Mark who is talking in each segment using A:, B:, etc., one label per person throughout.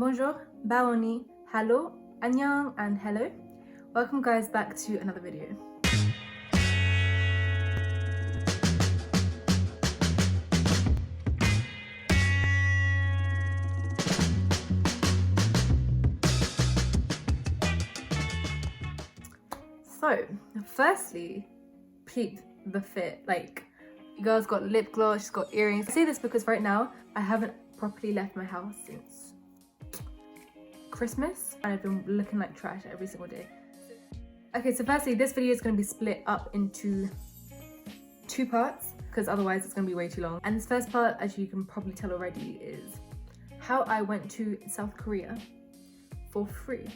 A: bonjour, baoni, hello, annyeong, and hello. Welcome guys back to another video. So, firstly, peep the fit. Like, you girl's got lip gloss, she's got earrings. I say this because right now, I haven't properly left my house since Christmas, and I've been looking like trash every single day. Okay, so firstly, this video is going to be split up into two parts, because otherwise it's going to be way too long. And this first part, as you can probably tell already, is how I went to South Korea for free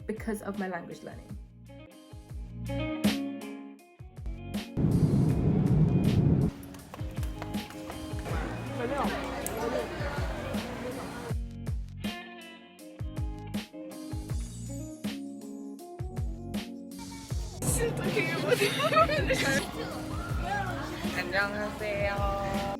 A: because of my language learning.
B: 안녕하세요.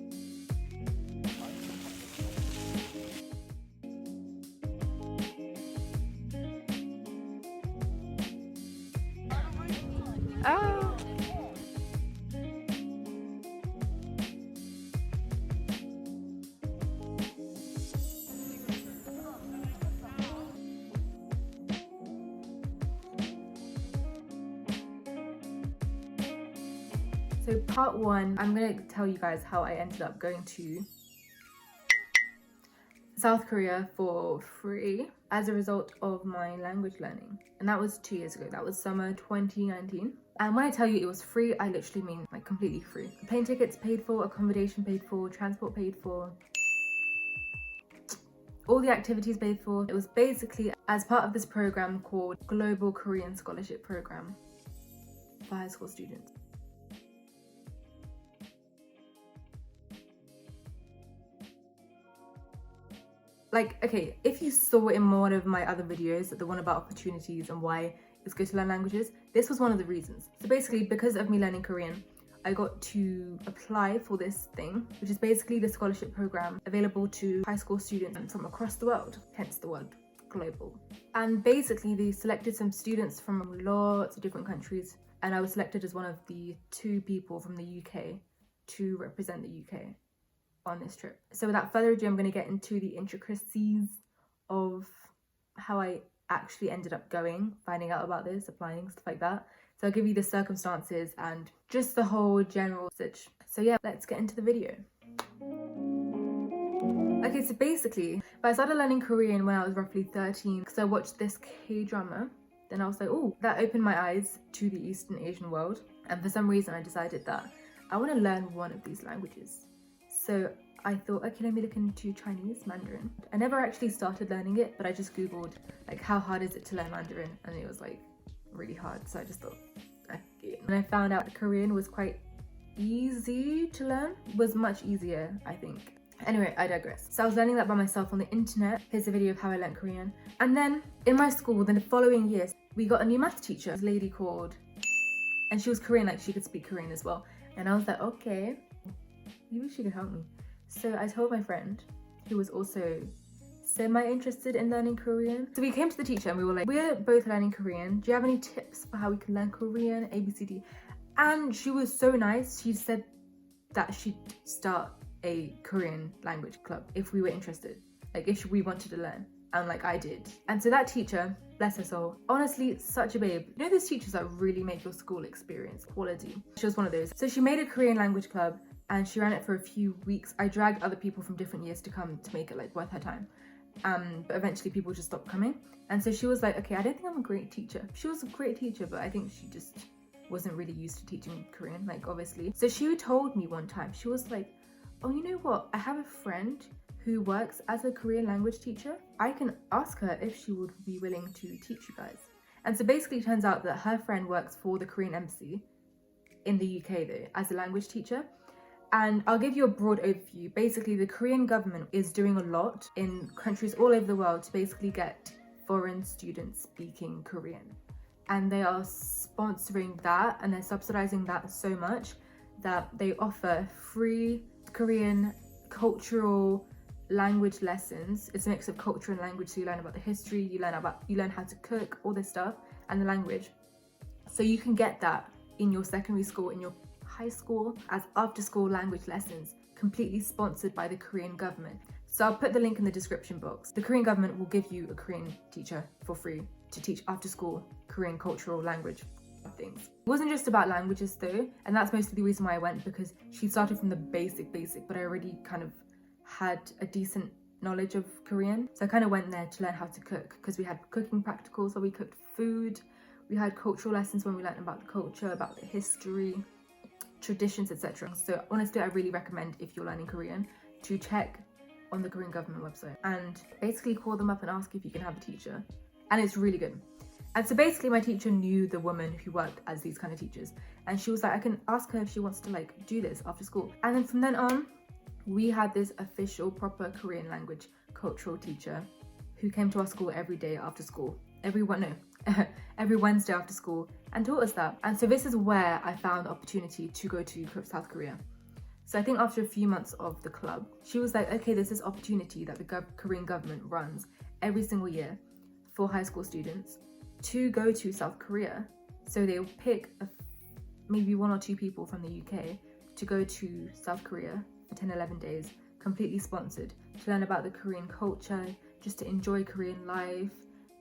A: So part one, I'm gonna tell you guys how I ended up going to South Korea for free as a result of my language learning. And that was 2 years ago. That was summer 2019. And when I tell you it was free, I literally mean like completely free. Plane tickets paid for, accommodation paid for, transport paid for, all the activities paid for. It was basically as part of this program called Global Korean Scholarship Program for high school students. Like, okay, if you saw in one of my other videos, the one about opportunities and why it's good to learn languages, this was one of the reasons. So basically, because of me learning Korean, I got to apply for this thing, which is basically the scholarship program available to high school students from across the world, hence the word global. And basically, they selected some students from lots of different countries, and I was selected as one of the 2 people from the UK to represent the UK on this trip. So without further ado, I'm going to get into the intricacies of how I actually ended up going, finding out about this, applying, stuff like that. So I'll give you the circumstances and just the whole general situation. So yeah, let's get into the video. Okay, so basically, I started learning Korean when I was roughly 13 because I watched this K-drama. Then I was like, oh, that opened my eyes to the Eastern Asian world. And for some reason, I decided that I want to learn one of these languages. So I thought, okay, let me look into Chinese, Mandarin. I never actually started learning it, but I just Googled, like, how hard is it to learn Mandarin? And it was, like, really hard. So I just thought, okay. And I found out Korean was quite easy to learn. It was much easier, I think. Anyway, I digress. So I was learning that by myself on the internet. Here's a video of how I learned Korean. And then in my school, within the following years, we got a new math teacher, this lady called, and she was Korean, like she could speak Korean as well. And I was like, okay, maybe she could help me. So I told my friend, who was also semi-interested in learning Korean. So we came to the teacher and we were like, we're both learning Korean. Do you have any tips for how we can learn Korean, ABCD? And she was so nice. She said that she'd start a Korean language club if we were interested, like if we wanted to learn. And like I did. And so that teacher, bless her soul, honestly, such a babe. You know those teachers that really make your school experience quality? She was one of those. So she made a Korean language club and she ran it for a few weeks. I dragged other people from different years to come to make it like worth her time. But eventually people just stopped coming. And so she was like, okay, I don't think I'm a great teacher. She was a great teacher, but I think she just wasn't really used to teaching Korean, like obviously. So she told me one time, she was like, oh, you know what? I have a friend who works as a Korean language teacher. I can ask her if she would be willing to teach you guys. And so basically it turns out that her friend works for the Korean embassy in the UK though, as a language teacher. And I'll give you a broad overview. Basically, the Korean government is doing a lot in countries all over the world to basically get foreign students speaking Korean. And they are sponsoring that and they're subsidizing that so much that they offer free Korean cultural language lessons. It's a mix of culture and language, so you learn about the history, you learn how to cook, all this stuff, and the language. So you can get that in your secondary school, in your high school, as after school language lessons, completely sponsored by the Korean government. So I'll put the link in the description box. The Korean government will give you a Korean teacher for free to teach after school Korean cultural language things. It wasn't just about languages though, and that's mostly the reason why I went, because she started from the basic, but I already kind of had a decent knowledge of Korean. So I kind of went there to learn how to cook, because we had cooking practicals where we cooked food. We had cultural lessons when we learned about the culture, about the history, traditions, etc. So honestly, I really recommend, if you're learning Korean, to check on the Korean government website and basically call them up and ask if you can have a teacher. And it's really good. And so basically my teacher knew the woman who worked as these kind of teachers, and she was like, I can ask her if she wants to like do this after school. And then from then on, we had this official proper Korean language cultural teacher who came to our school every day after school. Every Wednesday after school, and taught us that. And so this is where I found the opportunity to go to South Korea. So I think after a few months of the club, she was like, okay, there's this opportunity that the Korean government runs every single year for high school students to go to South Korea. So they'll pick maybe 1 or 2 people from the UK to go to South Korea for 10, 11 days, completely sponsored, to learn about the Korean culture, just to enjoy Korean life,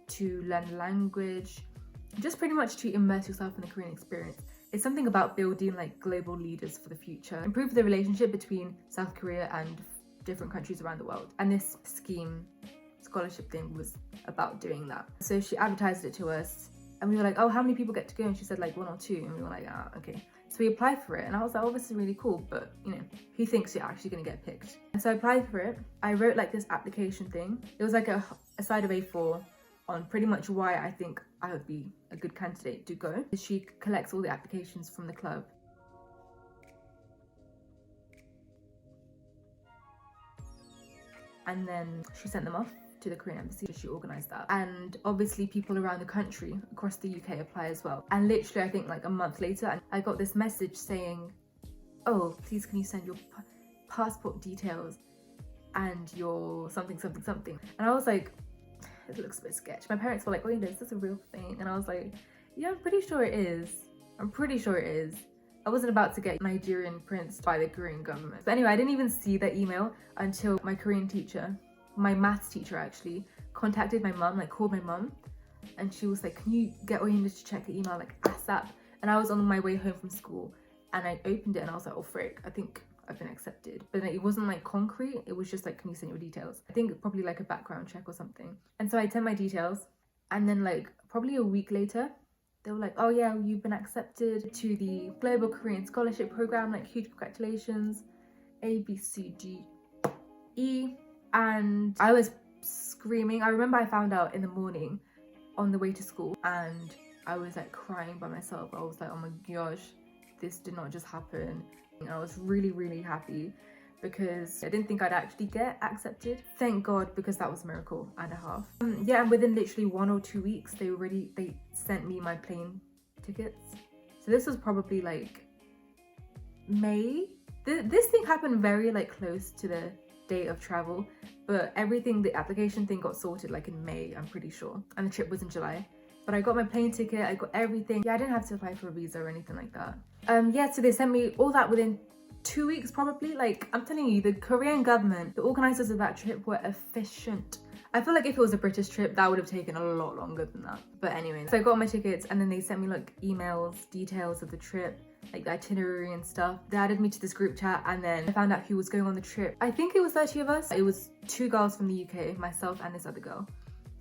A: to learn language, just pretty much to immerse yourself in the Korean experience. It's something about building like global leaders for the future, improve the relationship between South Korea and different countries around the world. And this scholarship thing was about doing that. So she advertised it to us, and we were like, oh, how many people get to go? And she said like 1 or 2, and we were like, ah, okay. So we applied for it, and I was like, oh, this is really cool, but you know, who thinks you're actually gonna get picked? And so I applied for it. I wrote like this application thing. It was like a side of A4 on pretty much why I think I would be a good candidate to go. She collects all the applications from the club. And then she sent them off to the Korean embassy. She organised that. And obviously people around the country, across the UK, apply as well. And literally I think like a month later, I got this message saying, oh, please can you send your passport details and your something. And I was like, it looks a bit sketch. My parents were like, wait, is this a real thing? And I was like, yeah, I'm pretty sure it is. I wasn't about to get Nigerian prints by the Korean government. But anyway, I didn't even see the email until my Korean teacher, my maths teacher actually, contacted my mum, like called my mum. And she was like, can you get Oyinda to check the email, like ASAP? And I was on my way home from school, and I opened it and I was like, oh frick, I think I've been accepted. But it wasn't like concrete, it was just like, can you send your details? I think probably like a background check or something. And so I sent my details, and then like probably a week later, they were like, oh yeah, you've been accepted to the Global Korean Scholarship Program, like huge congratulations, A, B, C, D, E. And I was screaming. I remember I found out in the morning on the way to school, and I was like crying by myself. I was like, oh my gosh, this did not just happen. And I was really, really happy because I didn't think I'd actually get accepted. Thank God, because that was a miracle and a half. Yeah, and within literally 1 or 2 weeks, they sent me my plane tickets. So this was probably like May. This thing happened very like close to the date of travel, but the application thing got sorted like in May, I'm pretty sure. And the trip was in July. But I got my plane ticket, I got everything. Yeah, I didn't have to apply for a visa or anything like that. Yeah, so they sent me all that within 2 weeks probably. Like, I'm telling you, the Korean government, the organisers of that trip were efficient. I feel like if it was a British trip, that would have taken a lot longer than that. But anyway, so I got my tickets, and then they sent me like emails, details of the trip, like the itinerary and stuff. They added me to this group chat, and then I found out who was going on the trip. I think it was 30 of us. It was 2 girls from the UK, myself and this other girl.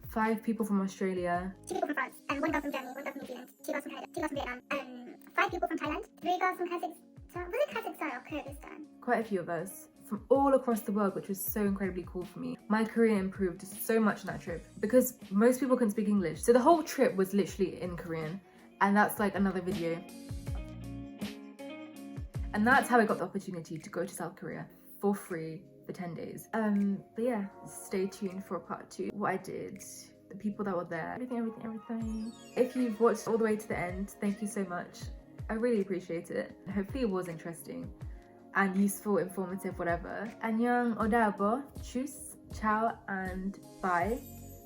A: 5 people from Australia,
B: 2 people from France, and 1 girl from Germany, 1 girl from New Zealand, 2 girls from Canada, 2 girls from Vietnam, 5 people from Thailand, 3 girls from Kazakhstan. Was it Kazakhstan or Kyrgyzstan?
A: Quite a few of us from all across the world, which was so incredibly cool for me. My Korean improved so much on that trip because most people couldn't speak English. So the whole trip was literally in Korean, and that's like another video. And that's how I got the opportunity to go to South Korea for free for 10 days. But yeah, stay tuned for part 2. What I did, the people that were there, everything. If you've watched all the way to the end, thank you so much. I really appreciate it. Hopefully it was interesting. and useful, informative, whatever. Annyeong, odabo, tschüss, ciao, and bye.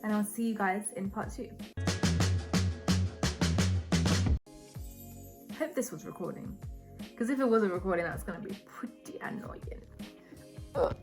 A: And I'll see you guys in part 2. I hope this was recording, because if it wasn't recording, that's going to be pretty annoying. Ugh.